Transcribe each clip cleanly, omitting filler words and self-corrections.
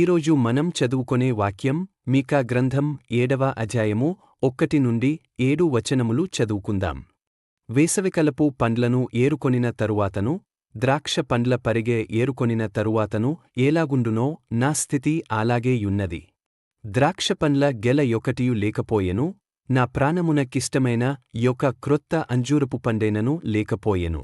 ఈరోజు మనం చదువుకొనే వాక్యం మీకా గ్రంథం 7వ అధ్యాయము 1 నుండి 7 వచనములు చదువుకుందాం. వేసవికాలపు పండ్లను ఏరుకొనిన తరువాతను, ద్రాక్ష పండ్ల పరిగె ఏరుకొనిన తరువాతను ఏలాగుండునో నా స్థితి అలాగే యున్నది. ద్రాక్ష పండ్ల గెల యొకటియు లేకపోయెను, నా ప్రాణమునకిష్టమైన యొక క్రొత్త అంజూరపు పండైనను లేకపోయెను.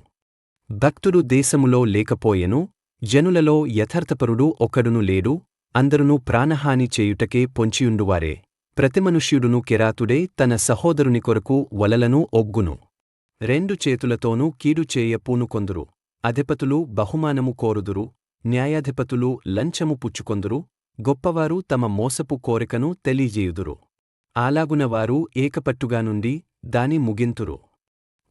భక్తుడు దేశములో లేకపోయెను, జనులలో యథార్థపరుడు ఒకడును లేడు, అందరును ప్రాణహాని చేయుటకే పొంచియుండువారే. ప్రతి మనుష్యుడును కిరాతుడే తన సహోదరుని కొరకు వలలను ఒగ్గును. రెండు చేతులతోనూ కీడు చేయ పూనుకొందురు. అధిపతులు బహుమానము కోరుదురు, న్యాయాధిపతులు లంచము పుచ్చుకొందురు, గొప్పవారు తమ మోసపు కోరికను తెలియజేయుదురు. అలాగున వారు ఏకపట్టుగా నుండి దాని ముగింతురు.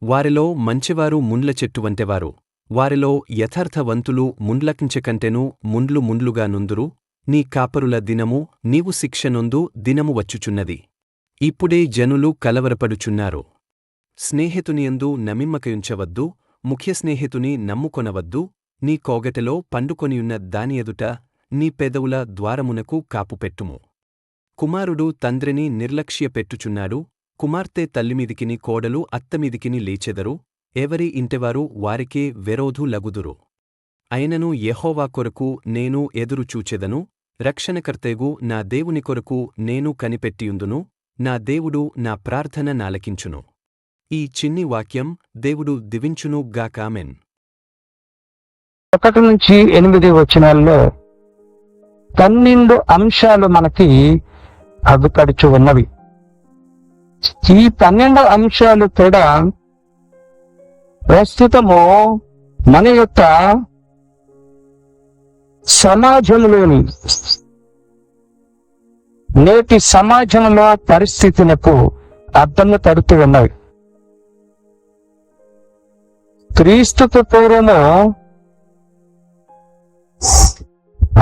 వారిలో మంచివారు ముండ్ల చెట్టు వంటివారు, వారిలో యథార్థవంతులు ముండ్లకించకంటెను ముండ్లు ముండ్లుగా నుందురు. నీ కాపరుల దినము, నీవు శిక్షనొందు దినము వచ్చుచున్నది. ఇప్పుడే జనులు కలవరపడుచున్నారు. స్నేహితునియందు నమ్మిమ్మకయుంచవద్దు, ముఖ్య స్నేహితుని నమ్ముకొనవద్దు. నీ కోగటలో పండుకొనియున్న దాని ఎదుట నీ పెదవుల ద్వారమునకు కాపుపెట్టుము. కుమారుడు తండ్రిని నిర్లక్ష్యపెట్టుచున్నాడు, కుమార్తె తల్లిమీదికిని కోడలు అత్తమీదికిని లేచెదరు. ఎవరి ఇంటివారు వారికే విరోధు లగుదురు. అయినను యెహోవా కొరకు నేను ఎదురు చూచెదను, రక్షణకర్తెగు నా దేవుని కొరకు నేను కనిపెట్టియుందును. నా దేవుడు నా ప్రార్థన నాలకించును. ఈ చిన్ని వాక్యం దేవుడు దివించును గాకామెన్. 1 నుంచి 8 వచనాల్లో 12 అంశాలు మనకి అగుపడుచు ఉన్నవి. ఈ 12 అంశాలు కూడా ప్రస్తుతము మన యొక్క సమాజంలోని నేటి సమాజంలో పరిస్థితులకు అర్థము తడుతూ ఉన్నవి. క్రీస్తుకు పూర్వము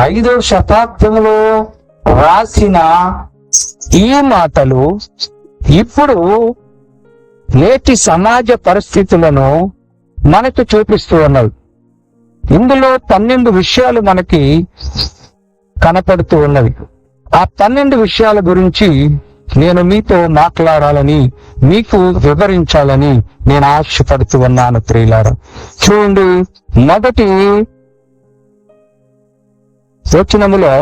5వ శతాబ్దంలో రాసిన ఈ మాటలు ఇప్పుడు నేటి సమాజ పరిస్థితులను మనకు చూపిస్తూ ఉన్నవి. ఇందులో 12 విషయాలు మనకి కనపడుతూ ఉన్నవి. ఆ 12 విషయాల గురించి నేను మీతో మాట్లాడాలని, మీకు వివరించాలని నేను ఆశపడుతూ ఉన్నాను ప్రియులారా. చూడండి, మొదటి వచనములో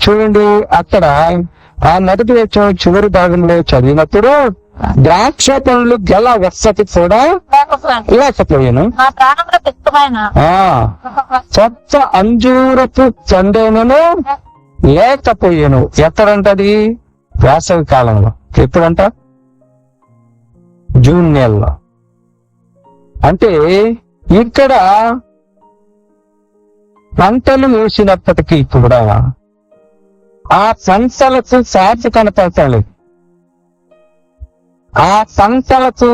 చూడండి, అక్కడ ఆ మొదటి వచనం చివరి భాగంలో చదివినప్పుడు ద్రాక్ష పండ్లు గెల వసతి కూడా లేకపోయాను, కొత్త అంజూరపు పండును లేకపోయాను. ఎక్కడంటది? వేసవి కాలంలో. ఎప్పుడంట? జూన్ నెలలో. అంటే ఇక్కడ పంటలు వేసినప్పటికీ కూడా ఆ పంటలకు సాధ కనపడతాడు. ఆ పంటలకు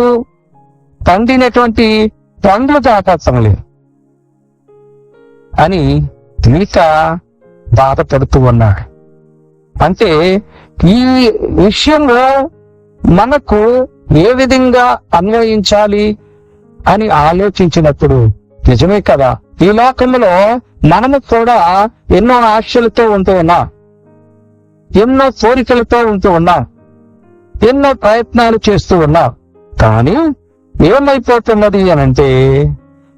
పండినటువంటి పండ్లు దాటం లేదు అని మీకా బాధపడుతూ ఉన్నాడు. అంటే ఈ విషయంలో మనకు ఏ విధంగా అన్వయించాలి అని ఆలోచించినప్పుడు నిజమే కదా, ఈ లోకంలో మనము కూడా ఎన్నో ఆశలతో ఉంటూ ఉన్నాం, ఎన్నో కోరికలతో ఉంటూ ఉన్నాం, ఎన్నో ప్రయత్నాలు చేస్తూ ఉన్నాం. కానీ ఏమైపోతున్నది అనంటే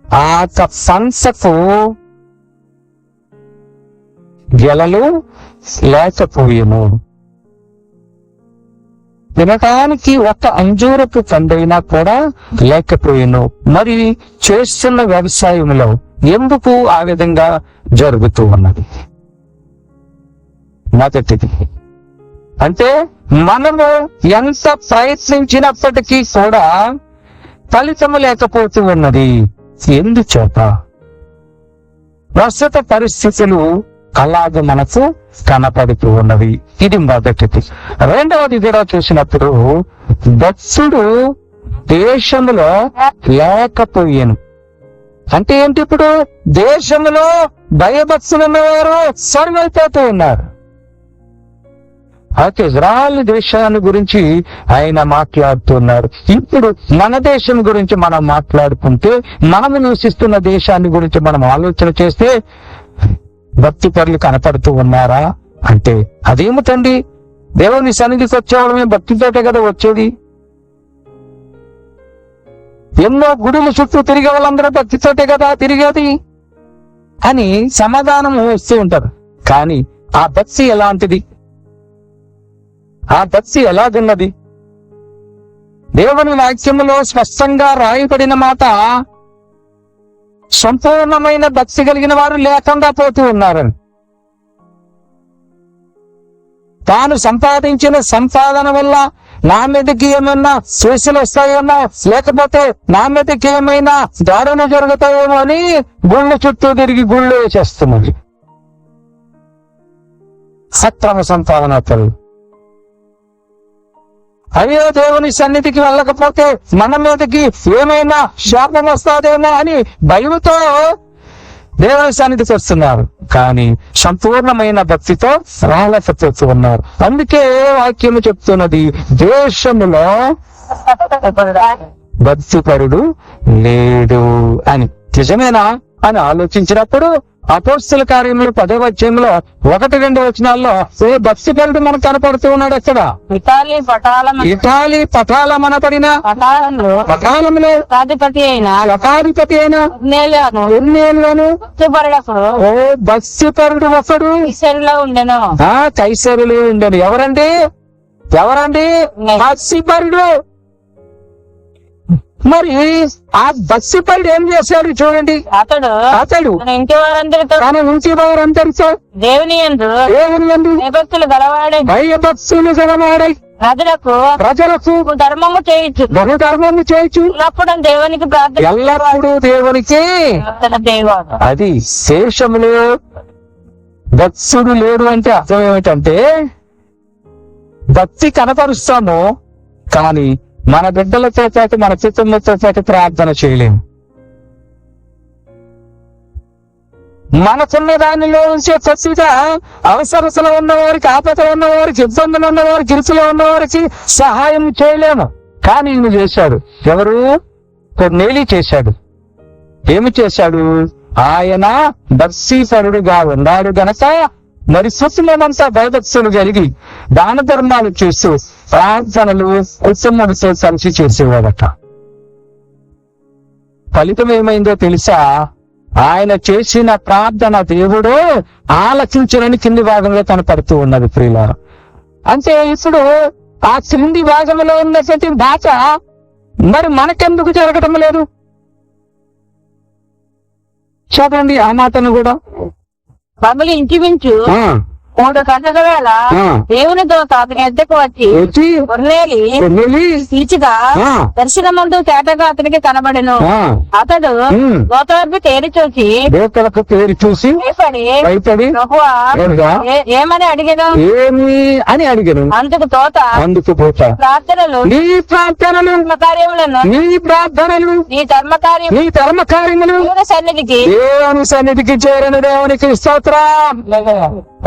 ఆ పంటకు గెలలు లేకపోయేను. తినటానికి ఒక అంజూరపు పండైనా కూడా లేకపోయేను. మరి చేస్తున్న వ్యవసాయంలో ఎందుకు ఆ విధంగా జరుగుతూ ఉన్నది? మొదటిది అంటే మనము ఎంత ప్రయత్నించినప్పటికీ కూడా ఫలితము లేకపోతూ ఉన్నది. ఎందుచేత? ప్రస్తుత పరిస్థితులు అలాగ మనకు కనపడుతూ ఉన్నవి. ఇది మొదటిది. రెండవది కూడా చూసినప్పుడు భక్తుడు దేశంలో లేకపోయాను. అంటే ఏంటి? ఇప్పుడు దేశంలో భయభక్తులు ఉన్నవారు సర్వైపోతూ ఉన్నారు. అయితే ఇజ్రాయెల్ దేశాన్ని గురించి ఆయన మాట్లాడుతున్నారు. ఇప్పుడు మన దేశం గురించి మనం మాట్లాడుకుంటే, మనం నివసిస్తున్న దేశాన్ని గురించి మనం ఆలోచన చేస్తే భక్తి పరులు కనపడుతూ ఉన్నారా అంటే అదేమిటండి, దేవుని సన్నిధికి వచ్చేవాళ్ళమే భక్తితోటే కదా వచ్చేది. ఎన్నో గుడుల చుట్టూ తిరిగే వాళ్ళందరూ భక్తితోటే కదా తిరిగేది అని సమాధానం వస్తూ ఉంటారు. కానీ ఆ భక్తి ఎలాంటిది, ఆ భక్తి ఎలాగున్నది? దేవుని వాక్యములో స్పష్టంగా రాయబడిన మాట, సంపూర్ణమైన భక్తి కలిగిన వారు లేకుండా పోతూ ఉన్నారని. తాను సంపాదించిన సంపాదన వల్ల నా మీదకి ఏమైనా శిక్షలు వస్తాయేమో, లేకపోతే నా మీదకి ఏమైనా దారుణం జరుగుతాయేమో అని గుళ్ళ చుట్టూ తిరిగి గుళ్ళు వేసేస్తున్నది. సక్రమ సంపాదన పరులు. అయ్యో దేవుని సన్నిధికి వెళ్ళకపోతే మన మీదకి ఏమైనా శాపం వస్తాదేమో అని భయంతో దేవుని సన్నిధికి వస్తున్నారు. కానీ సంపూర్ణమైన భక్తితో రాలేకపోతూ ఉన్నారు. అందుకే వాక్యము చెప్తున్నది, దేశములో భక్తిపరుడు లేడు అని. నిజమేనా అని ఆలోచించినప్పుడు అపోస్తల కార్యములు 10వ అధ్యాయంలో 1-2 వచనాల్లో ఏ భక్తిపరుడు మనకు కనపడుతూ ఉన్నాడు. అక్కడ ఇటాలీ పటాలమనబడిన పటాలంలో శతాధిపతి అయిన ఎన్నేళ్ళను ఓ భక్తిపరుడు ఒకడు కైసరులో ఉండెను. ఎవరండి భక్తిపరుడు. మరి ఆ భక్తిపరుడు ఏం చేశాడు చూడండి. అతడు తన ఇంటి వారందరితో దేవుని యందు భయభక్తులు గలవాడై ప్రజలకు ధర్మము చేయొచ్చు ఎల్లప్పుడూ దేవునికి. అది శేషములు భక్తుడు లేడు అంటే అర్థం ఏమిటంటే, భక్తి కనపరుస్తాము కానీ మన బిడ్డలతో పాటు మన కుటుంబంతో పాటు ప్రార్థన చేయలేము. మనకున్న దానిలో నుంచే ఖచ్చితంగా అవసరతలో ఉన్నవారికి, ఆపదలో ఉన్నవారికి, ఇబ్బందులు ఉన్నవారికి, ఇరుసులో ఉన్నవారికి సహాయం చేయలేము. కానీ ఈయన చేశాడు. ఎవరు? కొర్నేలి చేశాడు. ఏమి చేశాడు? ఆయన భక్తిపరుడుగా ఉన్నాడు గనక మరి కుటుంబమంతా భయభక్తులు కలిగి దాన ధర్మాలు చేస్తూ ప్రార్థనలు కుటుంబంతో కలిసి చేసేవాడట. ఫలితం ఏమైందో తెలుసా? ఆయన చేసిన ప్రార్థన దేవుడు ఆలకించునని కింది భాగంలో కనపడుతూ ఉన్నది ప్రియులారా. అంటే ఇప్పుడు ఆ కింది భాగంలో ఉన్నటువంటి బాధ మరి మనకెందుకు జరగటం లేదు? చూడండి ఆ మాటను కూడా. మమ్మల్ని ఇంచుమించు 3 గంటల వేళ దేవుని దూత అతని ఎద్దకు వచ్చి కొర్నేలి పిలిచిగా దర్శనమందు తేటగా అతనికి కనబడెను. అతడు దూతవైపు తేరి చూసి భయపడి ప్రభువా ఏమని అడిగాను అందుకు దూత ప్రార్థనలు నీ ధర్మకార్యములు సన్నిధికి చేరను దేవునికి స్తోత్రం.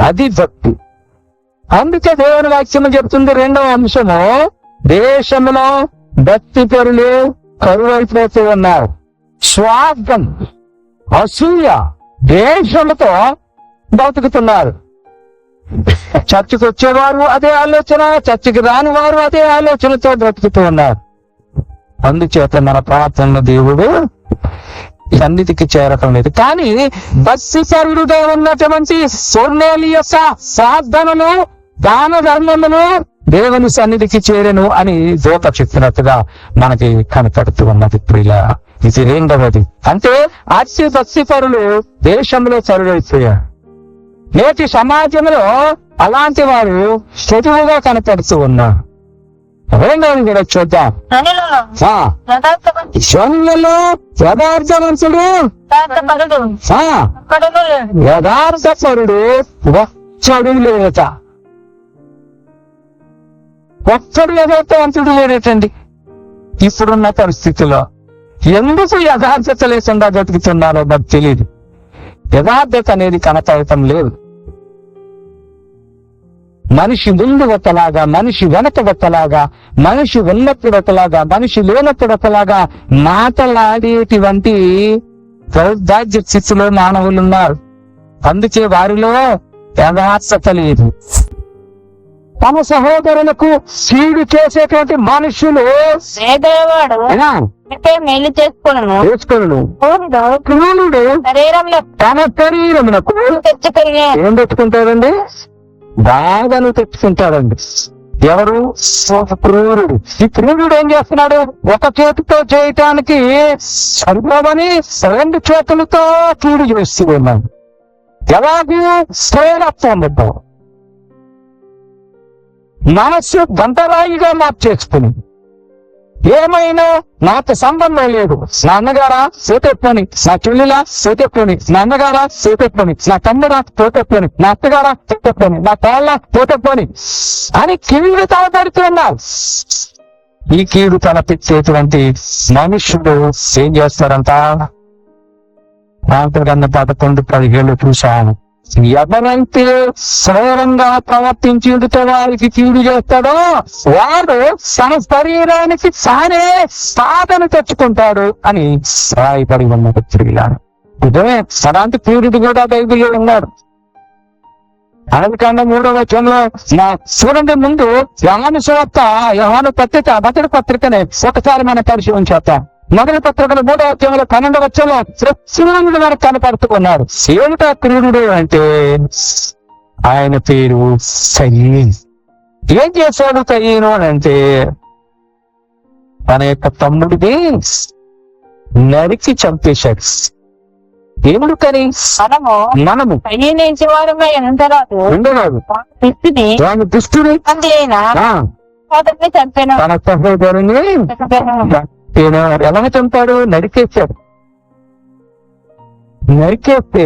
అది భక్తి. అందుకే దేవుని వాక్యము చెప్తుంది 2వ అంశము, దేశంలో భక్తి పరులు కరువైపోతూ ఉన్నారు. స్వార్థం, అసూయ, దేశంతో బతుకుతున్నారు. చర్చికి వచ్చేవారు అదే ఆలోచన, చర్చికి రాని వారు అదే ఆలోచనతో బ్రతుకుతూ ఉన్నారు. అందుచేత మన ప్రార్థన దేవుడు సన్నిధికి చేరటం లేదు. కానీ భక్తిపరుడుగా ఉన్నటువంటి కొర్నేలి యొక్క ప్రార్థనలు, దాన ధర్మములు దేవుని సన్నిధికి చేరెను అని దూత చెప్పినట్టుగా మనకి కనపడుతూ ఉన్నది ప్రియులారా. ఇది 2వది. అంటే అతి భక్తిపరులు దేశంలో కరువైపోయారు. నేటి సమాజంలో అలాంటి వారు చెడువుగా కనపడుతూ ఉన్నారు. 2వది కూడా చూద్దాం. సొన్నలో యథార్థవంతుడు యథార్థపరుడు ఒక్కడు లేదట. ఒక్కడు యథార్థవంతుడు లేదటండి. ఇప్పుడున్న పరిస్థితుల్లో ఎందుకు యథార్థత లేకుండా బతుకుతున్నారో నాకు తెలియదు. యథార్థత అనేది కనపడటం లేదు. మనిషి ముందు ఒకలాగా, మనిషి వెనక ఒకలాగా, మనిషి ఉన్నప్పుడు ఒకలాగా, మనిషి లేనప్పుడు ఒకలాగా మాటలాడేటువంటి దౌర్భాగ్య స్థితిలో మానవులు ఉన్నారు. అందుకే వారిలో యథార్థత లేదు. తమ సహోదరులకు కీడు చేసేటువంటి మనుషులు పేదవాడు ఎలా అంటే మేలు చేసుకును చేసుకును క్రూరుడు శరీరంలో తన శరీరమునకు తెచ్చుకుని ఏం తెచ్చుకుంటాడండి? బాధను తెచ్చుకుంటాడండి. ఎవరు? ఒక క్రూరుడు. ఈ క్రూరుడు ఏం చేస్తున్నాడు? ఒక చేతితో చేయటానికి సరిపోవని 2 చేతులతో కీడు చేస్తూ ఉన్నాడు. ఎలాగే శ్రేణత్వంతో మనస్సు గంటరాయిగా మార్చేసుకుని ఏమైనా నాకు సంబంధం లేదు. నా అన్నగారా సోతెప్పని, నా చెల్లిలా సోతెప్పని, నా అన్నగారా సోతెప్పని, నా తమ్ముడా తోటెప్పని, నా అత్తగారా తోటెప్పని, నా తాళ్ళ తోటెప్పని అని కీడు తలపెడుతున్నారు. ఈ కీడు తలపెట్టేటువంటి మనుషుడు ఏం చేస్తారంట? రామకన్న 11:17 చూశాను. ఎవరైతే శ్రేయంగా ప్రవర్తించుటతో వారికి కీడు చేస్తాడో వాడు తన శరీరానికి తానే సాధన తెచ్చుకుంటాడు అని రాయబడి ఉన్నది. తిరిగిలాడు ఇదే అలాంటి కీడుడు కూడా బైబిల్లో ఉన్నాడు. 11:3 చూడండి. ముందు యోహాను సువార్త, యోహాను పత్రిక, మొదటి పత్రికనే ఒకసారి మనం పరిశీలన చేద్దాం. మొదటి పత్రికలు 3:12 క్రీస్తుడు మనకు కనపడుతున్నాడు. ఏమిటా క్రీడుడు అంటే ఆయన పేరు కయీను. ఏం చేశాడు కయీను అని అంటే తన యొక్క తమ్ముడిని నరికి చంపేశాడు. ఎందుకని? మనము నుంచి వారమై ఉండరాదు దుష్టుని వాని దుష్టుని చంపాను. తన సహోదరుని ఎలా చంపాడు? నరికేశాడు. నరికేస్తే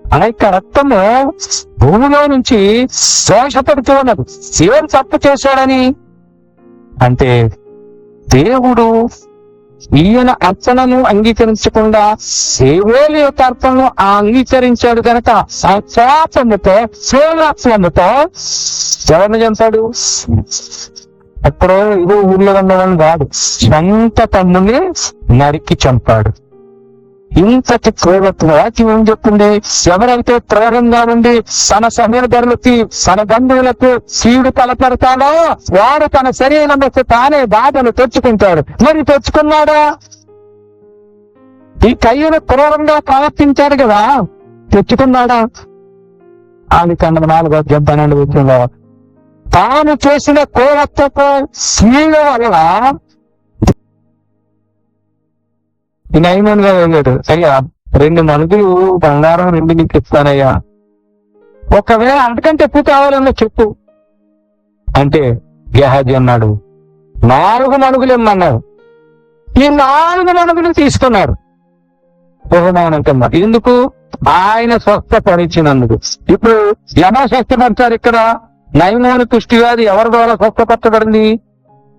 ఆ యొక్క రక్తము భూమిలో నుంచి శోషపడుతూ ఉన్నది. ఎవరు తప్పు చేశాడని అంటే దేవుడు ఈయన అర్చనను అంగీకరించకుండా సేవేలు యొక్క అర్పణను అంగీకరించాడు కనుక ఆ శాపముతో సేవాత్మతో ఎవరిని చంపాడు? ఎక్కడో ఇదో ఊర్లో ఉండడం కాదు, సొంత తమ్ముని నరికి చంపాడు. ఇంతటి క్రూరత్వం వాక్యం ఏం చెప్తుంది? ఎవరైతే క్రూరంగా ఉండి తన సహోదరులకి తన బంధువులకు కీడు తలపెడతాడో వాడు తన శరీరం వచ్చి తానే బాధను తెచ్చుకుంటాడు. మరి తెచ్చుకున్నాడా? ఈ కయ్యను క్రూరంగా ప్రవర్తించాడు కదా, తెచ్చుకున్నాడా? 4:12 తాను చేసిన క్రూరత్వపు కీడు వల్ల నయమానుగా వెళ్ళాడు. అయ్యా 2 మనుగులు బంగారం 2 నీకు ఇస్తానయ్యా, ఒకవేళ అంతకంటే ఎక్కువ కావాలన్నా చెప్పు అంటే గెహాజీ అన్నాడు 4 మనుగులు ఇమ్మన్నాడు. ఈ 4 మనుగులు తీసుకున్నాడు బహుమానం కింద. ఎందుకు? ఆయన స్వస్థపరిచినందుకు. ఇప్పుడు ఎలా స్వస్థపరిచారు? ఇక్కడ నయమాను కుష్టి వ్యాధి ఎవరి ద్వారా స్వస్థపరచబడింది?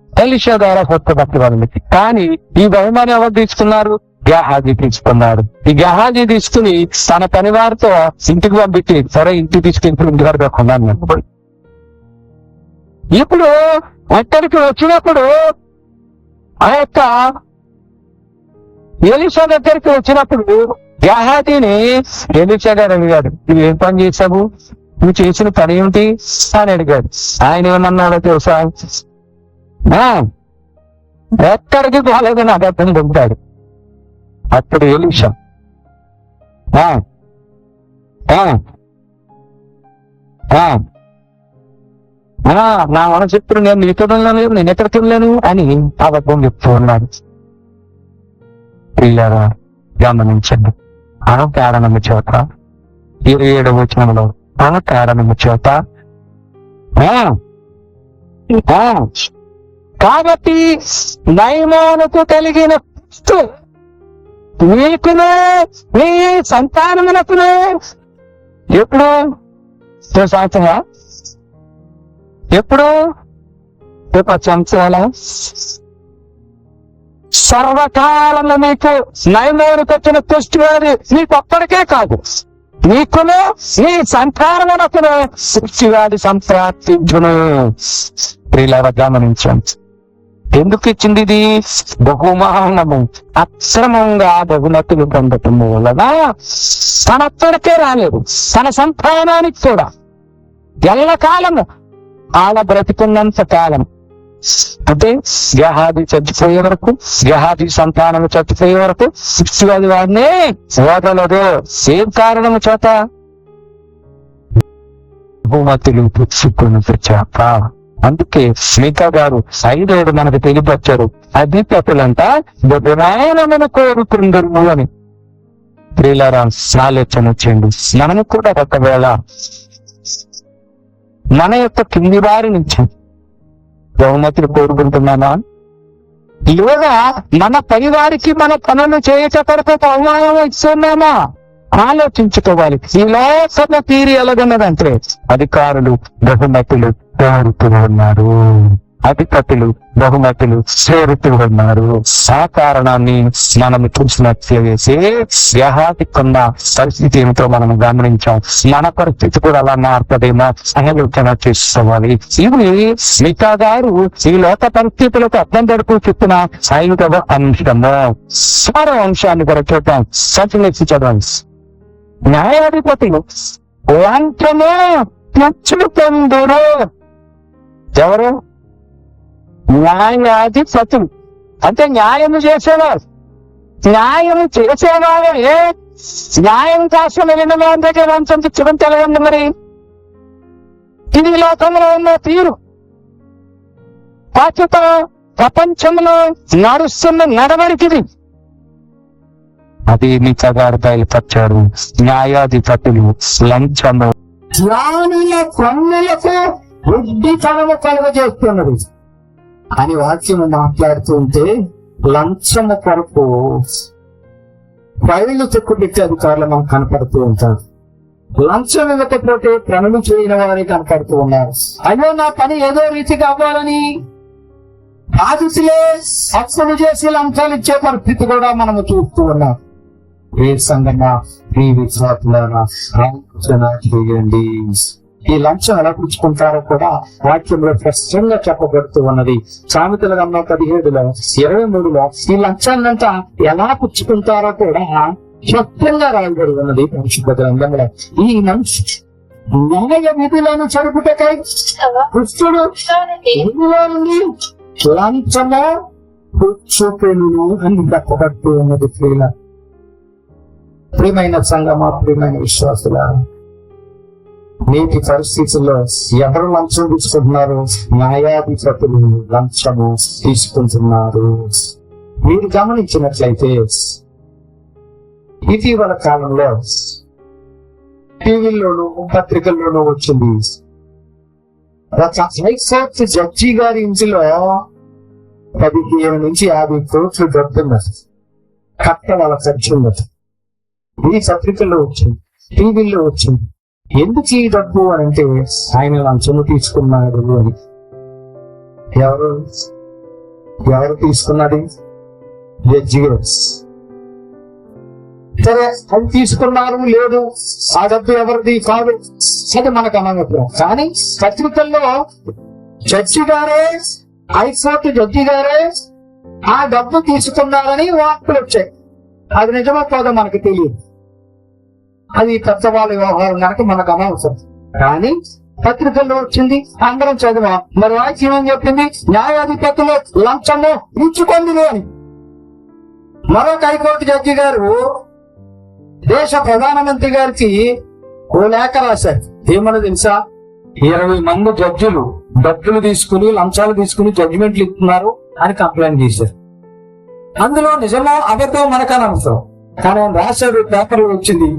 ఎలీషా ద్వారా స్వస్థపరచబడింది. కానీ ఈ బహుమానం ఎవరు తీసుకున్నారు? గెహాజీ తీసుకున్నాడు. ఈ గెహాజీ తీసుకుని తన పని వారితో ఇంటికి పంపించి, సరే ఇంటికి తీసుకుని ఇంటి వరకు కొన్నాను. ఇప్పుడు అక్కడికి వచ్చినప్పుడు ఆ యొక్క ఎలీషా దగ్గరికి వచ్చినప్పుడు గెహాజీని ఎలీషా గారు అడిగాడు, నువ్వు ఏం పని చేశావు? నువ్వు చేసిన పని ఏమిటి అని అడిగాడు. ఆయన ఏమన్నాడో తెలుసా? ఎక్కడికి పోలేదని అబద్ధం పొందాడు. అప్పుడు ఎలీషా నా మన చెప్పుడు నేను నీతో లేదు, నేను ఎక్కడికి వెళ్ళాను అని అబద్ధం చెప్తూ ఉన్నాడు. పిల్లరా గమనించండి. ఆ కారణము చేత 27వ వచనంలో ఆ కారణము చేత కాబట్టి నయమానుకు కలిగిన నీకునే నీ సంతానమునకునే ఎప్పుడు సంవత్సరా ఎప్పుడు 10 సంవత్సరాల సర్వకాలంలో నీకు నయమానుకు వచ్చిన కుష్టి వ్యాధి నీకు ఒక్కడికే కాదు, నీకును నీ సంతానమునకును కుష్టి వ్యాధి సంప్రాప్తించును. ప్రియులారా గమనించండి. ఎందుకు ఇచ్చింది ఇది? బహుమానము. అక్రమంగా బహుమతులు పొందటం వలన తనొక్కడికే రాలేదు, తన సంతానానికి కూడా ఎల్లకాలము ఆడ బ్రతికున్నంత కాలం, అంటే గహాది చచ్చిపోయే వరకు, గహాది సంతానం చచ్చిపోయే వరకు ఇసువది వాడిని వదలదు. ఏం కారణము చేత? బహుమతులు పుచ్చుకుని తెచ్చాక. అందుకే మీకా గారు 5 మనకు తెలియపరిచారు, అధిపతులంట బహుమానమును కోరుకుందరు అని. ప్రియులారా, ఆలోచన వచ్చేయండి. మనము కూడా ఒకవేళ మన యొక్క కింది వారి నుంచి బహుమతులు కోరుకుంటున్నామా, లేదా మన పరివారికి మన పనులు చేయట కొరకు బహుమానం ఇస్తున్నామా ఆలోచించుకోవాలి. ఈ లోకల తీరి ఎలాగన్నదంటే అధికారులు బహుమతులు కోరుతూ ఉన్నారు, అధిపతులు బహుమతులు చేరుతూ ఉన్నారు. ఆ కారణాన్ని మనం చూసినట్లయితే యెహోవాకున్న పరిస్థితి ఏమిటో మనం గమనించాం. మన పరిస్థితి కూడా అలా మారుతుందేమో ఆలోచన చేసుకోవాలి. ఇది మీకా గారు ఈ లోక పరిస్థితులకు అర్థం జరుపు చెప్పిన 5వ అంశము. 6వ అంశాన్ని కూడా చూద్దాం. సచిలేసి చదవండి. న్యాయాధిపతులు లంచము పుచ్చుకొందురు. ఎవరు? న్యాయాధిపతులు అంటే న్యాయము చేసేవారు. న్యాయం చేసేవారే న్యాయం కోసం వెళ్ళిన వారి దగ్గర లంచం తెచ్చడం తెలియండి. మరి ఇది లోకంలో ఉన్న తీరు, ప్రస్తుత ప్రపంచంలో నడుస్తున్న నడవడికిది. అది మీకా గారు బయలుపరిచారు. న్యాయాధిపతులు లంచము జ్ఞానుల కన్నులకు బుద్ధితనము కలుగజేస్తున్నది అని వాక్యము మాట్లాడుతూ ఉంటే, లంచము కొరకు ఫైళ్లు చెక్కుపెట్టే అధికారులు మనకు కనపడుతూ ఉంటారు. లంచం ఇవ్వకపోతే పనులు చేయని వారి కనపడుతూ ఉన్నారు. అయ్యో, నా పని ఏదో రీతిగా అవ్వాలని బాధితులే అక్షలు చేసి లంచాలు ఇచ్చే పరిస్థితి కూడా మనము చూస్తూ ఉన్నాం. ఏ సంఘటన మీ విశ్వాసులారా ఆలోచన చేయండి. ఈ లంచం ఎలా పుచ్చుకుంటారో కూడా వాక్యంలో స్పష్టంగా చెప్పబడుతూ ఉన్నది. సామెతల గ్రంథం 17:23 ఈ లంచాన్నంతా ఎలా పుచ్చుకుంటారో కూడా స్పష్టంగా రాయబడి ఉన్నది పరిశుద్ధ గ్రంథంలో. ఈ న్యాయ విధులను చదువుటకై కృష్ణుడు ఎందులో నుండి లంచము పుచ్చుకొనును అని చెప్పబడుతూ ఉన్నది. ప్రియమైన సంఘమా, ప్రియమైన విశ్వాసుల, నేటి పరిస్థితుల్లో ఎవరు లంచం తీసుకుంటున్నారు? న్యాయాధిపతులు లంచము తీసుకుంటున్నారు. మీరు గమనించినట్లయితే ఇటీవల కాలంలో టీవీల్లోనూ పత్రికల్లోనూ వచ్చింది, హైకోర్టు జడ్జి గారి ఇంటిలో 15 నుంచి 50 కోట్లు డబ్బున్నది, కట్టడాల ఖర్చు ఉన్నది. ఈ పత్రికల్లో వచ్చింది, టీవీల్లో వచ్చింది. ఎందుకు ఈ డబ్బు అని అంటే ఆయన లంచము తీసుకున్నాడు అని. ఎవరు తీసుకున్నది? జడ్జి గారు. సరే, అది తీసుకున్నారు లేదు, ఆ డబ్బు ఎవరిది కాదు, అది మనకు అనవసరం. కానీ పత్రికల్లో జడ్జి గారే, హైకోర్టు జడ్జి గారే ఆ డబ్బు తీసుకున్నారని వార్తలు వచ్చాయి. అది నిజమో కాదో మనకు తెలియదు, అది పెద్దవాళ్ళ వ్యవహారం కనుక మనకు అనవసరం. కానీ పత్రికల్లో వచ్చింది, అందరం చదివాం. మరి వాక్యం ఏమని చెప్పింది? న్యాయాధిపతులు లంచము పుచ్చుకొందురు అని. మరొక హైకోర్టు జడ్జి గారు దేశ ప్రధానమంత్రి గారికి ఓ లేఖ రాశారు. ఏమని తెలుసా? 20 మంది జడ్జిలు డబ్బులు తీసుకుని లంచాలు తీసుకుని జడ్జిమెంట్లు ఇస్తున్నారు అని కంప్లైంట్ చేశారు. అందులో నిజమో అబద్ధం మనకు అనవసరం, కానీ ఆయన రాశారు, పేపర్లు వచ్చింది.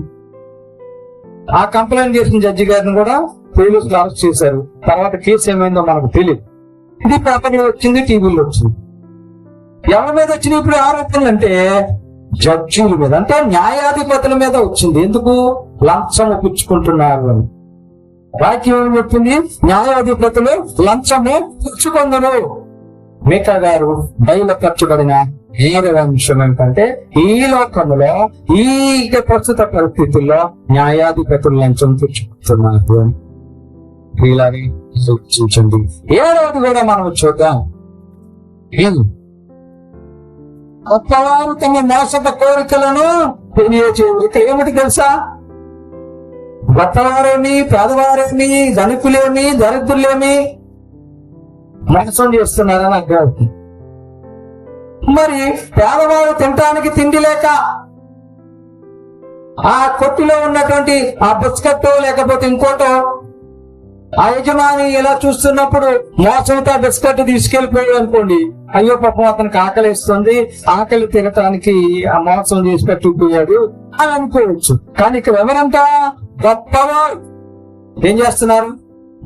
ఆ కంప్లైంట్ చేసిన జడ్జి గారిని కూడా పోలీసులు అరెస్ట్ చేశారు. తర్వాత కేసు ఏమైందో మనకు తెలియదు. ఇది పేపర్లో వచ్చింది, టీవీలో వచ్చింది. ఎవరి మీద వచ్చినాయి ఇప్పుడు ఆరోపణలు అంటే? జడ్జీల మీద, అంటే న్యాయాధిపతుల మీద వచ్చింది. ఎందుకు? లంచము పుచ్చుకుంటున్నారు అని. వాక్యం ఏమని చెప్పింది? న్యాయాధిపతులు లంచము పుచ్చుకొందురు. మీకా గారు బయలుపరచబడిన 7వ అంశం ఏంటంటే, ఈ లోకంలో ఈ ప్రస్తుత పరిస్థితుల్లో న్యాయాధిపతులు లంచం పుచ్చుకుంటున్నారు అని. ఇలాగే సూచించండి. 7వది కూడా మనం చూద్దాం. గొప్పవారు తమ మోసపు కోరికలను తెలియచేయరు. ఇక ఏమిటి తెలుసా? గొప్పవారేమి, పేదవారేమి, ధనికులేమి, దరిద్రులేమి మోసం చేస్తున్నారని అర్థం. మరి పేదవారు తినటానికి తిండి లేక ఆ కొట్టులో ఉన్నటువంటి ఆ బిస్కెట్ లేకపోతే ఇంకోటో ఆ యజమాని ఇలా చూస్తున్నప్పుడు మోసంతో ఆ బిస్కెట్ తీసుకెళ్లిపోయాడు అనుకోండి, అయ్యో పాపం అతనికి ఆకలిస్తుంది, ఆకలి తినటానికి ఆ మోసం చేసి పెట్టుకుపోయాడు అని అనుకోవచ్చు. కానీ ఇక్కడ ఎవరంతా గొప్పవారు ఏం చేస్తున్నారు?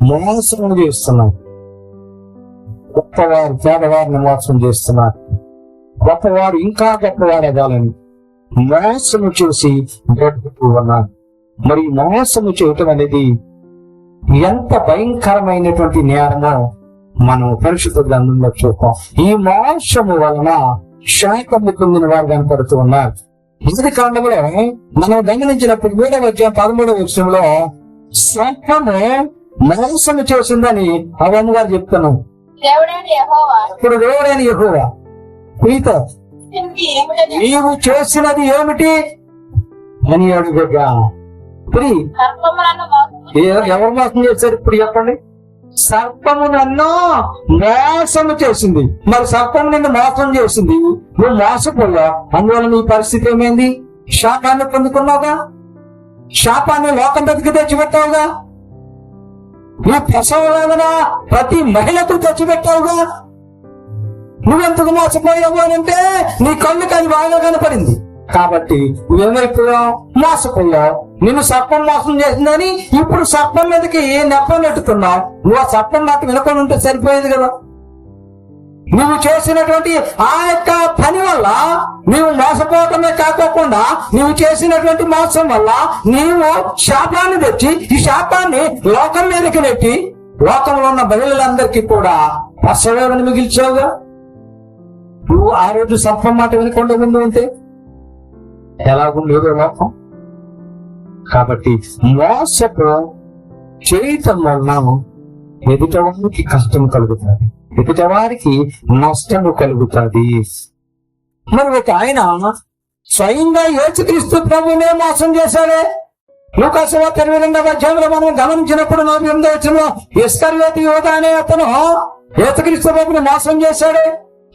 మోసం చేస్తున్నారు. గొప్పవారు పేదవారిని మోసం చేస్తున్నారు. గొప్పవారు ఇంకా గొప్పవారు అవ్వాలని మోసము చేసి బ్రతుకుతూ ఉన్నారు. మరి మోసము చేయటం అనేది ఎంత భయంకరమైనటువంటి నేరమో మనం పరిశుద్ధ గ్రంథంలో చూద్దాం. ఈ మోసము వలన శాపము పొందిన వారు కనపడుతూ ఉన్నారు. మొదటి కాండంలో మనం గమనించినప్పుడు 7వ అధ్యాయం 13వ వచనంలో సర్పము మోసము చేసిందని అవన్నీ గారు చెప్తున్నాం. ఇప్పుడు దేవుడైన యెహోవా నీతో నీవు చేసినది ఏమిటి అని అడుగగా, ఎవరు మోసం చేశారు ఇప్పుడు చెప్పండి? సర్పము నన్ను మోసము చేసింది. మరి సర్పము నిన్ను మోసం చేసింది, నువ్వు మోసపోయా, అందువల్ల నీ పరిస్థితి ఏమైంది? శాపాన్ని పొందుకున్నావుగా, శాపాన్ని లోకం దగ్గరికి తెచ్చిపెట్టావుగా, నీ ప్రసవ వేదన ప్రతి మహిళకు తెచ్చిపెట్టావుగా. నువ్వెందుకు మోసపోయావు అని అంటే నీ కళ్ళకి అది బాగా కనపడింది కాబట్టి నువ్వేమైపోయావు? మోసపోయావు. నిన్ను సర్పం మోసం చేసిందని ఇప్పుడు సర్పం మీదకి నెప్పం నెట్టుతున్నావు. నువ్వు ఆ సర్పం మాట వినకుండా ఉంటే సరిపోయేది కదా. నువ్వు చేసినటువంటి ఆ యొక్క పని వల్ల నీవు మోసపోవటమే కాకోకుండా నువ్వు చేసినటువంటి మోసం వల్ల నీవు శాపాన్ని తెచ్చి ఈ శాపాన్ని లోకం మీదకి నెట్టి లోకంలో ఉన్న మహిళలందరికీ కూడా ప్రసవేదన మిగిల్చావుగా. నువ్వు ఆ రోజు సర్పం మాట వినకుండా ముందు ఉంటే ఎలాగుండేదో లోకం. కాబట్టి మోసపు చేయటం వలన ఎదుటవారికి కష్టం కలుగుతుంది, ఎదుటవారికి నష్టము కలుగుతుంది. మరి ఒక ఆయన స్వయంగా యేసుక్రీస్తు ప్రభువునే మోసం చేశాడే. లూకాసు వార్త 22వ అధ్యాయంలో మనం గమనించినప్పుడు 48వ వచనంలో ఇస్కరియోతు యూదా అనే అతను యేసుక్రీస్తు ప్రభువుని మోసం చేశాడే.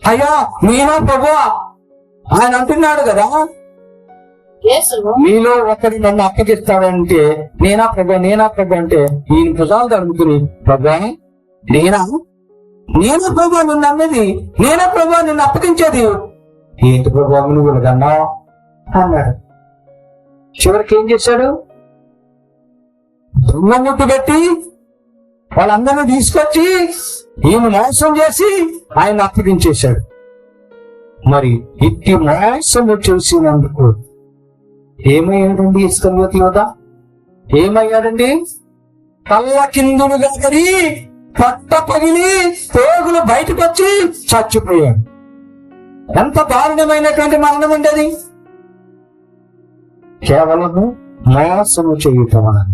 అయ్యా నేనా ప్రభువా ఆయన అంటున్నాడు కదా, మీలో ఒకటి నన్ను అప్పగిస్తాడంటే నేనా ప్రభు అంటే ఈయన భుజాలు తడుముకుని ప్రభా నేనా ప్రభు నిన్ను నమ్మేది, నేనా ప్రభు నిన్ను అప్పగించేది, ఏంటి ప్రభు నువ్వు కన్నా అన్నాడు. చివరికి ఏం చేశాడు? దొంగ ముట్టు పెట్టి వాళ్ళందరినీ తీసుకొచ్చి ఈయన మోసం చేసి ఆయన అప్పగించేశాడు. మరి ఇట్టి మోసము చేసినందుకు ఏమయ్యాడండి ఇస్కరియోతు యూదా? ఏమయ్యాడండి? కళ్ళ కిందులుగా కరి పట్ట పగిలి పేగులు బయటకు వచ్చి చచ్చిపోయాడు. ఎంత దారుణమైనటువంటి మరణం ఉండేది. కేవలము మోసము చేయటం వలన.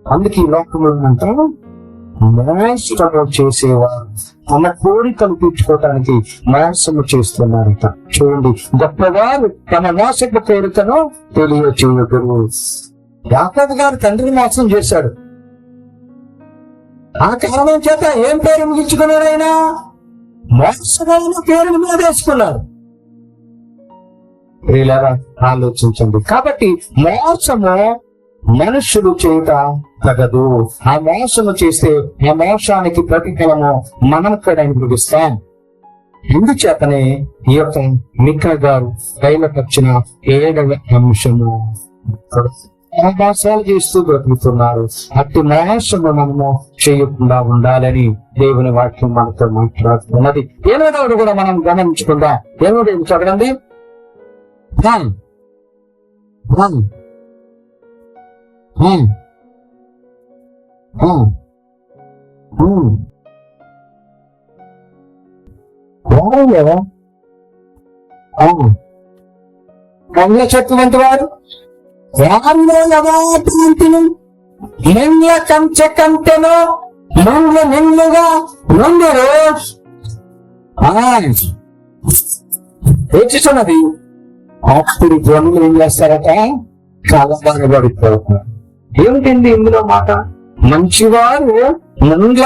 అందుకే ఈ లోకంలో అంటారు మోసము చేసేవారు తమ కోరికలు తీర్చుకోవటానికి మోసము చేస్తున్నారట. చూడండి, గొప్పవారు తమ మోసపు కోరికను తెలియచేయగలరు. యాకోబు గారు తండ్రిని మోసం చేశాడు. ఆ కారణం చేత ఏం పేరు మిగిల్చుకున్నాడు? ఆయన మోసమైన పేరుని మీద వేసుకున్నాడు. ప్రియులారా ఆలోచించండి. కాబట్టి మోసము మనుషులు చేత తగదు. ఆ మోసము చేస్తే ఆ మోసానికి ప్రతిఫలము మనం కూడా అనుభవిస్తాం. ఎందుచేతనే ఈ యొక్క మికా గారు బయలుపరిచిన 7వ అంశము మోసాలు చేస్తూ బ్రతుకుతున్నారు. అట్టి మోసము మనము చేయకుండా ఉండాలని దేవుని వాక్యం మనతో మాట్లాడుతున్నది. 8వది కూడా మనం గమనించుకుందాం. 8వది చదవండి. గంగ చెట్టు వంటి వారు వారిలో యథార్థవంతులు నిండ్ల కంచె కంటెను నిండ్లు నిండ్లుగా నుండి వచ్చుతున్నది. అప్పుడు జనులు ఏం చేస్తారట? కలవరపడిపోతారు. ఏమిటండి ఇందులో మాట? మంచివారు ముండ్ల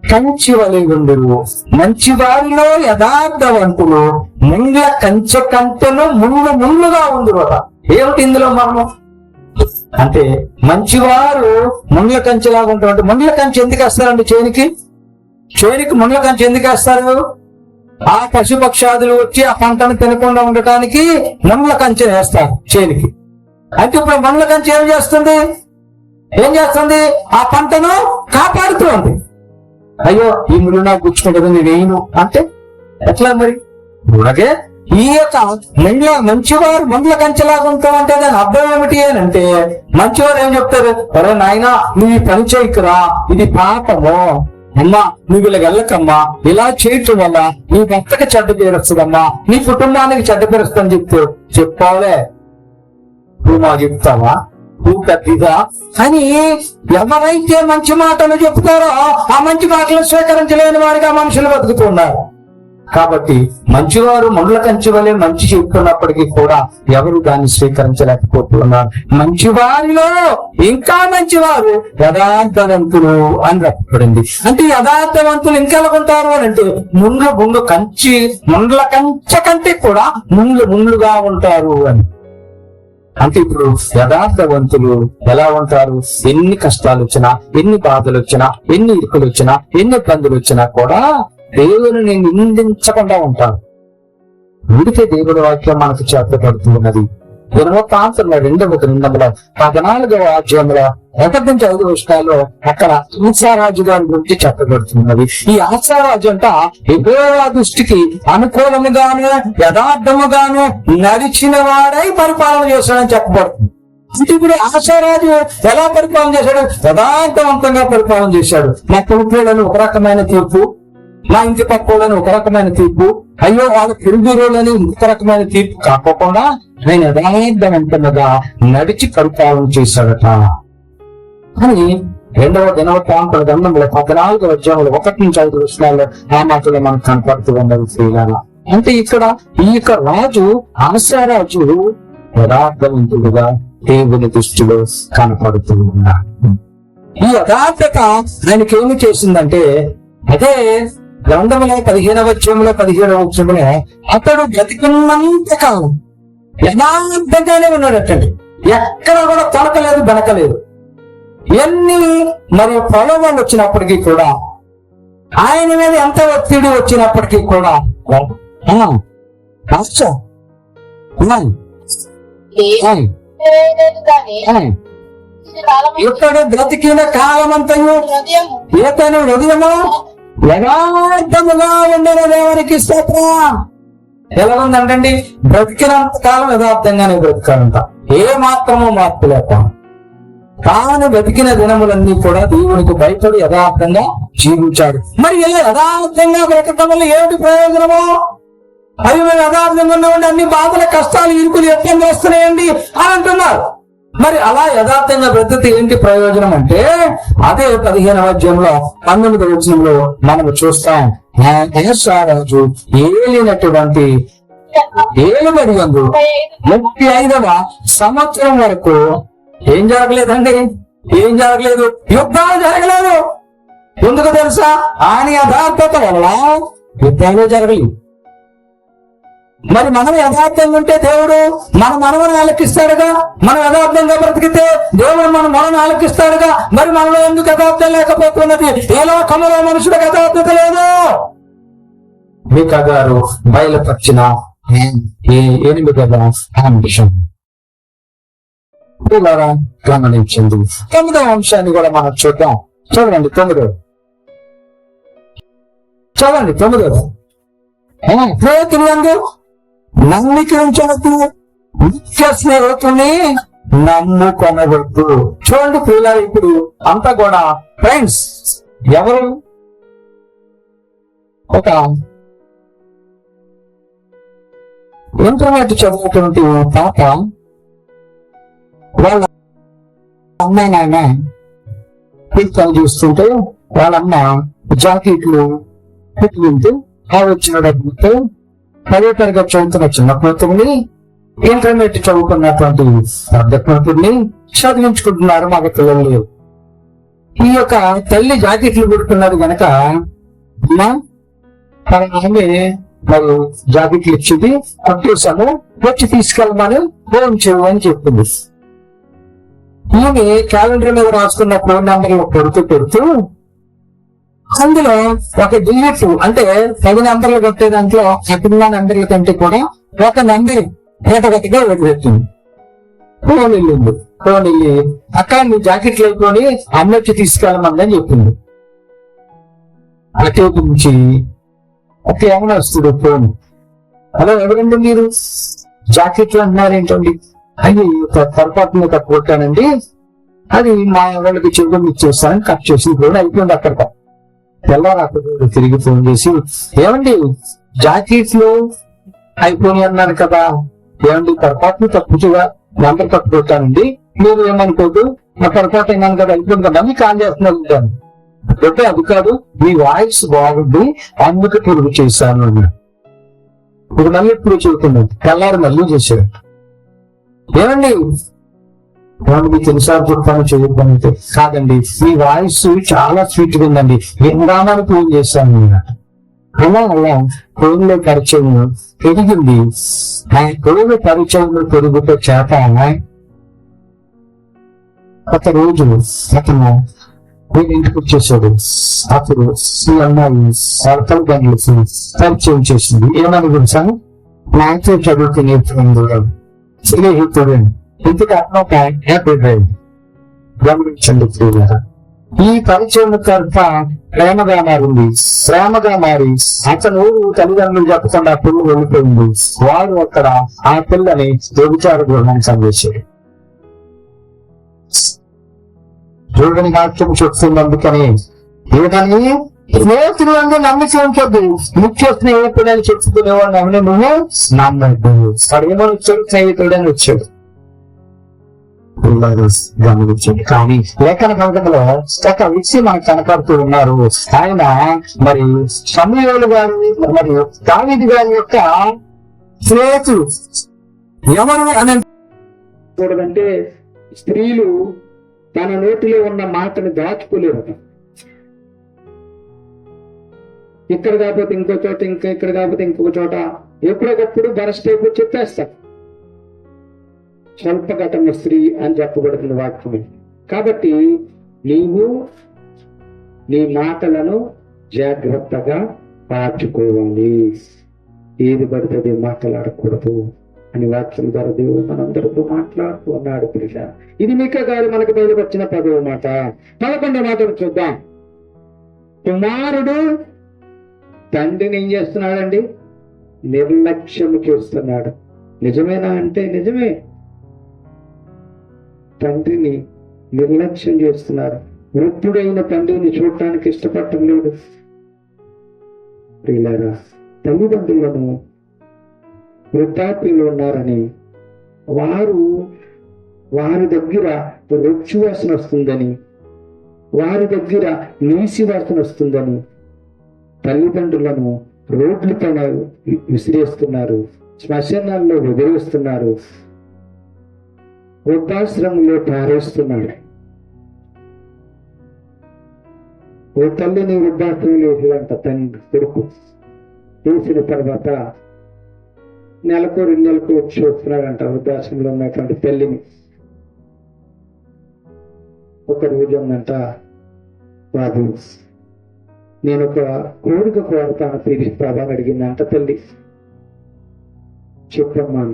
కంచి వలె ఉండురు, మంచివారిలో యథార్థవంతులు ముండ్ల కంచె కంటెను ముళ్ళుగా ఉండురట. ఏమిటి ఇందులో మర్మం? అంటే మంచివారు ముండ్ల కంచెలాగా ఉంటారు. ముండ్ల కంచె ఎందుకు వేస్తారండి చేనికి ముండ్ల కంచె ఎందుకు వేస్తారు? ఆ పశుపక్షాదులు వచ్చి ఆ పంటను తినకుండా ఉండటానికి ముండ్ల కంచె వేస్తారు చేనికి. అంటే ఇప్పుడు ముండ్ల కంచె ఏం చేస్తుంది? ఆ పంటను కాపాడుతుంది. అయ్యో ఈ ముళ్ళు నాకు గుచ్చుకుంటుంది, నేనేను అంటే ఎట్లా మరి? అలాగే ఈ యొక్క మంచివారు ముండ్ల కంచెలాగా ఉంటాం అంటే దాని అర్థం ఏమిటి అని అంటే, మంచివారు ఏం చెప్తారు? అరే నాయనా నువ్వు ఈ పని చేయకురా, ఇది పాపము, అమ్మా నువ్వు ఇలా వెళ్ళకమ్మా, ఇలా చేయటం వల్ల నీ భర్తకి చెడ్డ పేరు వస్తుందమ్మా, నీ కుటుంబానికి చెడ్డ పేరు వస్తుందని చెప్పావే. నువ్వు మాకు చెప్తావా? నువ్వు పెద్దగా అని ఎవరైతే మంచి మాటలు చెప్తారో ఆ మంచి మాటలు స్వీకరించలేని వారిగా మనుషులు బతుకుతున్నారు. కాబట్టి మంచివారు ముండ్ల కంచె వలె మంచి చెప్తున్నప్పటికీ కూడా ఎవరు దాన్ని స్వీకరించలేకపోతున్నారు. మంచివారిలో ఇంకా మంచివారు యథార్థవంతులు అని చెప్పబడింది. అంటే యథార్థవంతులు ఇంకా ఉంటారు అని అంటే ముండ్ల కంచె కంటే కూడా ముండ్లుగా ఉంటారు అని. అంటే ఇప్పుడు యథార్థవంతులు ఎలా ఉంటారు? ఎన్ని కష్టాలు వచ్చినా, ఎన్ని బాధలు వచ్చినా, ఎన్ని ఇరుకులు వచ్చినా, ఎన్ని ఇబ్బందులు వచ్చినా కూడా దేవుని నిందించకుండా ఉంటారు. వీడితే దేవుడి వాక్యం మనకు చేతపడుతున్నది. 14వ అధ్యాయంలో 1-5 వర్షాల్లో అక్కడ ఆసారాజు గారి గురించి చెప్పబడుతున్నది. ఈ ఆసారాజు అంట యెహోవా దృష్టికి అనుకూలముగాను యథార్థముగాను నడిచిన వాడై పరిపాలన చేశాడని చెప్పబడుతుంది. అంటే ఇప్పుడు ఆసారాజు ఎలా పరిపాలన చేశాడు? యథార్థవంతంగా పరిపాలన చేశాడు. మా కొడుకులను ఒక రకమైన తీర్పు, మా ఇంటి పక్కలని ఒక రకమైన తీర్పు, అయ్యో వాళ్ళ పెరుగురోలని ఇంకొక రకమైన తీర్పు కాకుండా ఆయన యథార్థవంతంగా నడిచి పరిపాలన చేశాడట అని 2వ దినవృత్తాంతముల గ్రంథంలో 14వ అధ్యాయంలో 1-5 వచనాల్లో ఆ మాటలో మనకు కనపడుతూ ఉన్నది. శ్రీలాల అంటే ఇక్కడ ఈ యొక్క రాజు ఆసారాజు యథార్థవంతుడుగా దేవుని దృష్టిలో కనపడుతూ ఉన్నాడు. ఈ యథార్థత ఆయనకి ఏమి చేసిందంటే, అదే గ్రంథంలో 15వ అధ్యాయంలో 17వ వచనంలో అతడు బ్రతికున్నంత కాలం యథార్థంగానే ఉన్నాడటండి. ఎక్కడ కూడా తొలకలేదు, బెనకలేదు. ఎన్ని మరి ప్రలోభాలు వచ్చినప్పటికీ కూడా, ఆయన మీద ఎంత ఒత్తిడి వచ్చినప్పటికీ కూడా ఇతడు బ్రతికిన కాలమంతయు ఇతని హృదయము యథార్థముగా ఉండిన దేవునికి స్తోత్రం. ఎలా ఉందంటండి? బ్రతికినంత కాలం యథార్థంగానే బ్రతకాలంట, ఏ మాత్రమూ మార్పు లేక. తాను బ్రతికిన దినములన్నీ కూడా దేవునికి భయపడి యథార్థంగా జీవించాడు. మరి ఇలా యథార్థంగా బ్రతకడం వల్ల ఏమిటి ప్రయోజనము? అవి మేము యథార్థంగా ఉన్నామండి, అన్ని బాధల కష్టాలు ఇరుకులు ఎత్తం వస్తున్నాయండి అని అంటున్నారు. మరి అలా యథార్థంగా బ్రతికితే ఏంటి ప్రయోజనం అంటే, అదే 15వ అధ్యాయంలో 19వ వచనంలో మనము చూస్తాం. ఆసారాజు ఏలినటువంటి ఏలుబడి యందు 35వ సంవత్సరం వరకు ఏం జరగలేదండి? ఏం జరగలేదు? యుద్ధాలు జరగలేదు. ఎందుకు తెలుసా? ఆయన యథార్థత వల్ల యుద్ధాలు జరగలేదు. మరి మనం యథార్థంగా ఉంటే దేవుడు మన మనవను ఆలకిస్తాడుగా. మనం యథార్థంగా బ్రతికితే దేవుడు మన మనను ఆలకిస్తాడుగా. మరి మనలో ఎందుకు యథార్థం లేకపోతున్నది? ఏ లోకంలో మనుషులకు యథార్థత లేదు. మీకా గారు బయలుపరిచిన 8వ అంశం గమనించింది. 9వ అంశాన్ని కూడా మనం చూద్దాం. చూడండి 9. ప్రయత్నంగా నమ్మిక ఉంచవద్దు, ముఖ్య స్నేహితుల్ని నమ్ముకొనవద్దు. చూడండి పిల్లలు, ఇప్పుడు అంతా కూడా ఫ్రెండ్స్ ఎవరు? ఒక ఇంటర్నెట్ చదువుతున్నటువంటి పాప వాళ్ళ అమ్మాయి నాయన పిల్లలు చూస్తుంటే వాళ్ళమ్మ జాకెట్లు పెట్టుకుంటూ ఆ వచ్చిన డబ్బులతో 10వ తరగతి చదువుతున్న చిన్న కూతుర్ని, ఇంటర్మీడియట్ చదువుకున్నటువంటి పెద్ద కూతుర్ని చదివించుకుంటున్నారు మగ పిల్లలు. ఈ యొక్క తల్లి జాకెట్లు కుడుతున్నారు గనక ఆమె మరి జాకెట్లు ఇచ్చింది, అట్టేసాము వచ్చి తీసుకెళ్ళమని ఫోన్ చేయు అని చెప్పింది. ఈమె క్యాలెండర్ మీద రాసుకున్న ఫోన్ నెంబర్లు పెడుతూ అందులో ఒక డిజిట్, అంటే 10 నెంబర్లు కొట్టే దాంట్లో అక్కడున్న నెంబర్ల కంటే కూడా ఒక నెంబర్ ఏటగతిగా వదిలిపెట్టింది. ఫోన్ వెళ్ళి అక్క నీ జాకెట్లు అయిపోయి అమ్మ వచ్చి తీసుకెళ్ళమందని చెప్పింది. అటు నుంచి అక్కడ ఏమైనా వస్తుంది ఫోన్, హలో ఎవరండి మీరు, జాకెట్లు అంటున్నారేంటండి, అది పొరపాటున కొట్టానండి, అది మా వాళ్ళకి చెవులు ఇచ్చేస్తానని కట్ చేసి ఫోన్ అయిపోయింది. అక్కడ తెల్లారు తిరిగి ఫోన్ చేసి, ఏమండి జాకెట్లు అయిపోయి అన్నారు కదా, ఏమండి పొరపాటును తప్పుగా నెంబర్ కొట్టుకుంటానండి, మీరు ఏమనుకోదు, నా పొరపాటు అయినాను కదా, అయిపోయింది కదా మీకు కాల్ చేస్తున్నాను. అంటే అది కాదు, మీ వాయిస్ బాగుంది అందుకు పొరుగు చేశాను అన్నాడు. ఇప్పుడు మళ్ళీ ఇప్పుడు చెబుతున్నాడు, తెల్లారు మళ్ళీ చేశాడు. ఏమండి మీకు ఎన్నిసార్లు చెప్తాను చేయొద్దంటే, కాదండి మీ వాయిస్ చాలా స్వీట్ గా ఉందండి, విందామని ఫోన్ చేశాను అలా ఫోన్లో పరిచయం పెరిగింది. ఫోన్ పరిచయం పెరుగుతో చేత ఒక రోజు అతను నేను ఇంటికి వచ్చేసాడు. అప్పుడు ఈ అమ్మాయి తల్లిదండ్రులకి పరిచయం చేసింది. ఏమని గురించాను, నాతో చదువుకునే స్నేహితుడు, ఇంటికి అతను ఒక హ్యాపీ డ్రైవ్. గమనించండి ప్రియులారా, ఈ పరిచయం కనుక ప్రేమగా మారి అతను తల్లిదండ్రులు చెప్పకుండా ఆ పిల్ల వెళ్ళిపోయింది. వాడు అక్కడ ఆ పిల్లని వ్యభిచార గృహానికి సందేశాడు. చూడని వాక్యం చెప్తుంది. అందుకని ఏదని స్నేహితులు అంటే నమ్మిక ఉంచొద్దు, ముఖ్య స్నేహితుడు అని చెప్పుకునేవాడు నమ్మిన నువ్వు నమ్మద్దు. సడేమో వచ్చాడు స్నేహితుడు అని వచ్చాడు. గమనించండి. కానీ లేఖన గ్రంథంలో ఒక వ్యక్తి మనకు కనపడుతూ ఉన్నారు. ఆయన మరి సమూయేలు గారు మరియు దావీదు గారి యొక్క స్నేహితుడు. ఎవరు అని చూడదంటే, స్త్రీలు తన నోటిలో ఉన్న మాటను దాచుకోలేరు. ఇక్కడ కాకపోతే ఇంకో చోట, ఇక్కడ కాకపోతే ఇంకొక చోట ఎప్పటికప్పుడు బరస్ట్ అయిపోయి చెప్పేస్తారు. స్వల్పఘటన స్త్రీ అని చెప్పబడుతుంది వాక్యం. కాబట్టి నీవు నీ మాటలను జాగ్రత్తగా దాచుకోవాలి, ఏది పడితే మాట్లాడకూడదు అని వాక్యం ద్వారా దేవుడు మనందరితో మాట్లాడుతూ ఉన్నాడు. ప్రియ, ఇది మీకా గారు మనకు బయలు వచ్చిన 10వ మాట. 11వ మాటను చూద్దాం. కుమారుడు తండ్రిని ఏం చేస్తున్నాడండి, నిర్లక్ష్యం చేస్తున్నాడు. నిజమేనా అంటే నిజమే, తండ్రిని నిర్లక్ష్యం చేస్తున్నారు. వృద్ధుడైన తండ్రిని చూడటానికి ఇష్టపడటం లేదు. ప్రియులారా, తల్లిదండ్రులను వృద్ధాప్యంలో ఉన్నారని వారి దగ్గర రొచ్చు వాసన వస్తుందని, వారి దగ్గర నీసి వాసన వస్తుందని తల్లిదండ్రులను రోడ్లపైన విసిరేస్తున్నారు, శ్మశానాల్లో వదిలేస్తున్నారు, వృద్ధాశ్రమంలో పారేస్తున్నారు. ఓ తల్లిని వృద్ధాశ్రమంలో వేసినంత తండ్రి కొడుకు వేసిన తర్వాత నెలకు 2 నెలలకు వచ్చి వస్తున్నాడంట వృద్ధాశ్రమంలో ఉన్నటువంటి తల్లిని. ఒక రోజు ఉందంట, బాబు నేను ఒక కోరిక కోరతాను తీరుస్తావా అని అడిగిందంట తల్లి. చెప్పమ్మా,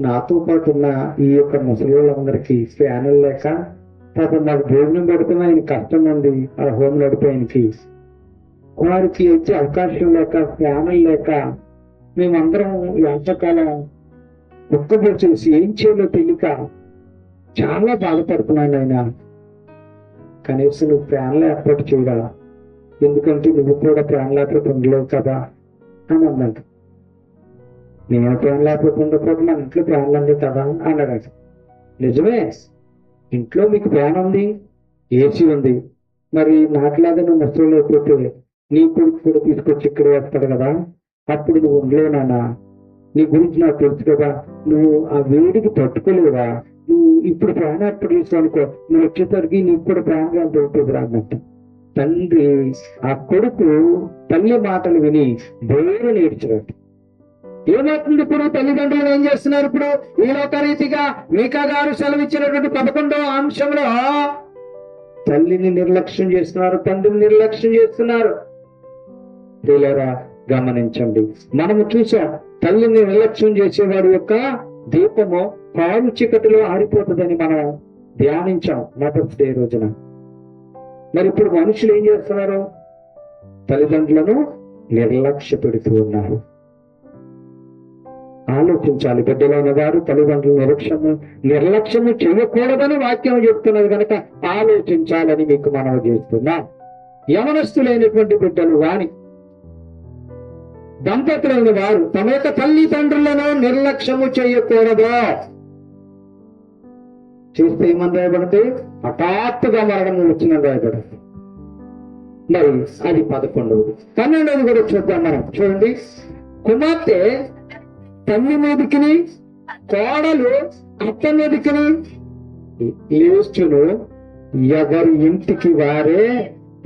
నాతో పాటు ఉన్న ఈ యొక్క ముసలిళ్ళందరికీ ఫ్యానులు లేక, పాపం నాకు భోజనం పెడుతున్నా ఆయన కష్టం ఉంది ఆ హోమ్ నడిపేయనికి, వారికి వచ్చే అవకాశం లేక, ఫ్యానులు లేక మేమందరం ఎంతకాలం ఒక్కబొచ్చేసి ఏం చేయాలో తెలియక చాలా బాధపడుతున్నాను. ఆయన కనీసం నువ్వు ఫ్యాన్లు ఏర్పాటు చేయడా, ఎందుకంటే నువ్వు కూడా ఫ్యాన్ లేకపోతే ఉండలేవు కదా అని అన్నాడు. నేను ఫ్యాన్ లేకపోతే ఉండకపోతే మన ఇంట్లో ఫ్యాన్లు ఉంది కదా అన్నాడు. నిజమే, ఇంట్లో మీకు ఫ్యాన్ ఉంది, ఏసీ ఉంది, మరి నాకులాగా నువ్వు ముసలి అయిపోతే నీ కొడుకు కూడా తీసుకొచ్చి ఇక్కడ వేస్తాడు కదా, అప్పుడు నువ్వు ఉండలేనా? నీ గురించి నాకు తెలుసు కదా, నువ్వు ఆ వేడికి తట్టుకోలేవా? నువ్వు ఇప్పుడు ప్రాణం ఎప్పుడు తీసుకో అనుకో, నువ్వు వచ్చేసరికి నీకు కూడా ప్రాణంగా ఉంటుంది అన్నట్టు. తండ్రి ఆ కొడుకు తల్లి మాటలు విని బోరు నేర్చినట్టు. ఏమవుతుంది ఇప్పుడు? తల్లిదండ్రులు ఏం చేస్తున్నారు ఇప్పుడు? ఈ లోకరీతిగా మీకా గారు సెలవిచ్చినటువంటి 11వ అంశంలో తల్లిని నిర్లక్ష్యం చేస్తున్నారు, తండ్రిని నిర్లక్ష్యం చేస్తున్నారు. ప్రియులారా గమనించండి, మనము చూసాం తల్లిని నిర్లక్ష్యం చేసేవాడి యొక్క దీపము పాలు చీకటిలో ఆరిపోతుందని మనం ధ్యానించాం మదర్స్ డే రోజున. మరి ఇప్పుడు మనుషులు ఏం చేస్తున్నారు? తల్లిదండ్రులను నిర్లక్ష్య పెడుతూ ఉన్నారు. ఆలోచించాలి. బిడ్డలైన వారు తల్లిదండ్రుల నిర్లక్ష్యము చేయకూడదని వాక్యం చెప్తున్నది కనుక ఆలోచించాలని మీకు మనవి చేస్తున్నా. యవనస్తులైనటువంటి బిడ్డలు వాని దంపతులైన వారు తమ యొక్క తల్లిదండ్రులను నిర్లక్ష్యము చేయకూడదు. చేస్తే ఏమని రాయబడితే హఠాత్తుగా మరణం వచ్చిందని రాయబడింది. మరి అది 11వ. 12వ కూడా చూద్దాం మనం. చూడండి, కుమార్తె తల్లి మీదకిని కోడలు అత్త మీదకిని లేచును, ఎవరి ఇంటికి వారే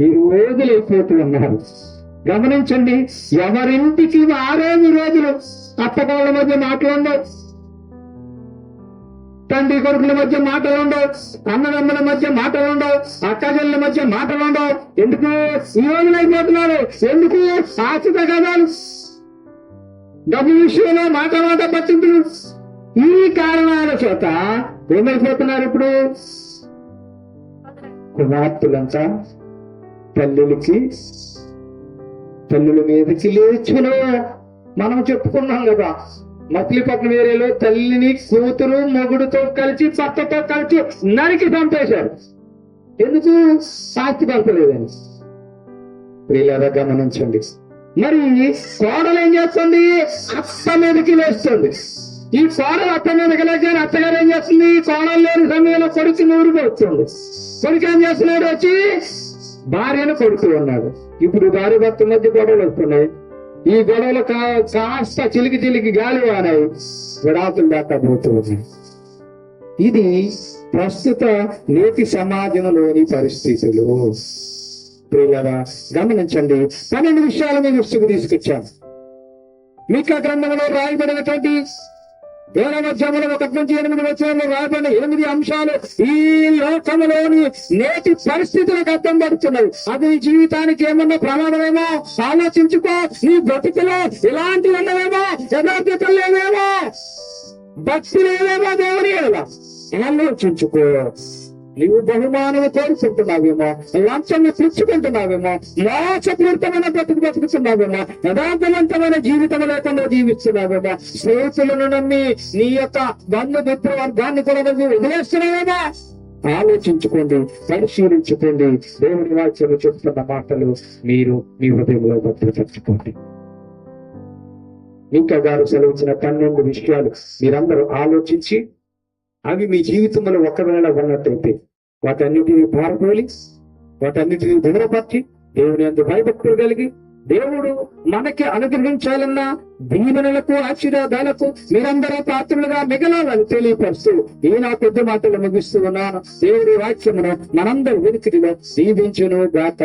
విరోధులైపోతూ ఉన్నారు. గమనించండి, ఎవరింటికి వారే విరోధులు. అత్తకోళ్ళ మధ్య మాటలు ఉండవు, తండ్రి కొడుకుల మధ్య మాటలు ఉండవు, అన్నదమ్ముల మధ్య మాటలు ఉండవు, అక్కజల్ల మధ్య మాటలు ఉండవు. ఎందుకు విరోధులైపోతున్నారు? ఎందుకు? ఆశిత కథలు, డబ్బు విషయంలో మాట పట్టింపులు. ఈ కారణాల చేత ఏమైపోతున్నారు ఇప్పుడు? కుమార్తెలంతా తల్లుల మీదకి లేచును. మనం చెప్పుకున్నాం కదా, మచిలీపట్నం ఏరియాలో తల్లిని కూతురు మొగుడుతో కలిసి భర్తతో కలిసి నరికి చంపేశారు. ఎందుకు? శాస్తి పంపలేదని. ప్రియులారా గమనించండి. మరి కోడలు ఏం చేస్తుంది? అత్త మీదకి లేస్తుంది. ఈ కోడలు అత్త మీదకి లేచారు. అత్తగారు ఏం చేస్తుంది? కోడలు లేని సమయంలో కొడుకు నూరుకు వస్తుంది. కొడుకు ఏం చేస్తున్నాడు? వచ్చి భార్యను కొడుతూ ఉన్నాడు. ఇప్పుడు భార్య భర్త మధ్య గొడవలు వస్తున్నాయి. ఈ గొడవలు కాస్త చిలికి గాలి వానాయి, విడాకులు దాకా పోతుంది. ఇది ప్రస్తుత నేటి సమాజంలోని పరిస్థితులు. ప్రియులారా గమనించండి, 12 విషయాలు మీ దృష్టికి తీసుకొచ్చాను. మీకా గ్రంథంలో రాయబడినటువంటి 7వ అధ్యాయంలో 1 నుంచి 8 వచనాల్లో రాయబడిన 8 అంశాలు ఈ లోకంలోని నేటి పరిస్థితులకు అర్థం పడుతున్నది. అది నీ జీవితానికి ఏమన్నా ప్రమాదమేమో ఆలోచించుకో. నీ బ్రతుకులో ఇలాంటి ఉండవేమో, యథార్థతలు లేవేమో, భక్తి లేవేమో, దేవుని ఎలా ఆలోచించుకో. నీవు బహుమానము కోరుకుంటున్నావేమో, లంచాన్ని పుచ్చుకుంటున్నావేమో, మోసపూరితమైన బతుకుతున్నావేమో, యథార్థవంతమైన జీవితం లేకుండా జీవిస్తున్నావేమో, స్నేహితులను నమ్మి నీ యొక్క బంధుమిత్ర వర్గాన్ని కూడా నువ్వు వదిలేస్తున్నావేమో. ఆలోచించుకోండి, పరిశీలించుకోండి. దేవుని వాక్యం చెప్తున్న మాటలు మీరు మీ హృదయంలో భద్రపరచుకోండి. మీకా గారు సెలవించిన 12 విషయాలు మీరందరూ ఆలోచించి అవి మీ జీవితంలో ఒకవేళ ఉన్నట్టయితే వాటన్నిటిని పారపోలి, వాటన్నిటిని దృఢపరిచి దేవుని యందు భయభక్తులు కలిగి దేవుడు మనకి అనుగ్రహించాలన్న దీవెనలకు ఆశీర్వాదాలకు మీరందరూ పాత్రలుగా మిగలాలని తెలియపరుస్తూ ఈ నా పెద్ద మాటలు ముగిస్తూ ఉన్నాను. దేవుడి వాక్యమును మనందరి వెనుకటిలో దీవించును గాక.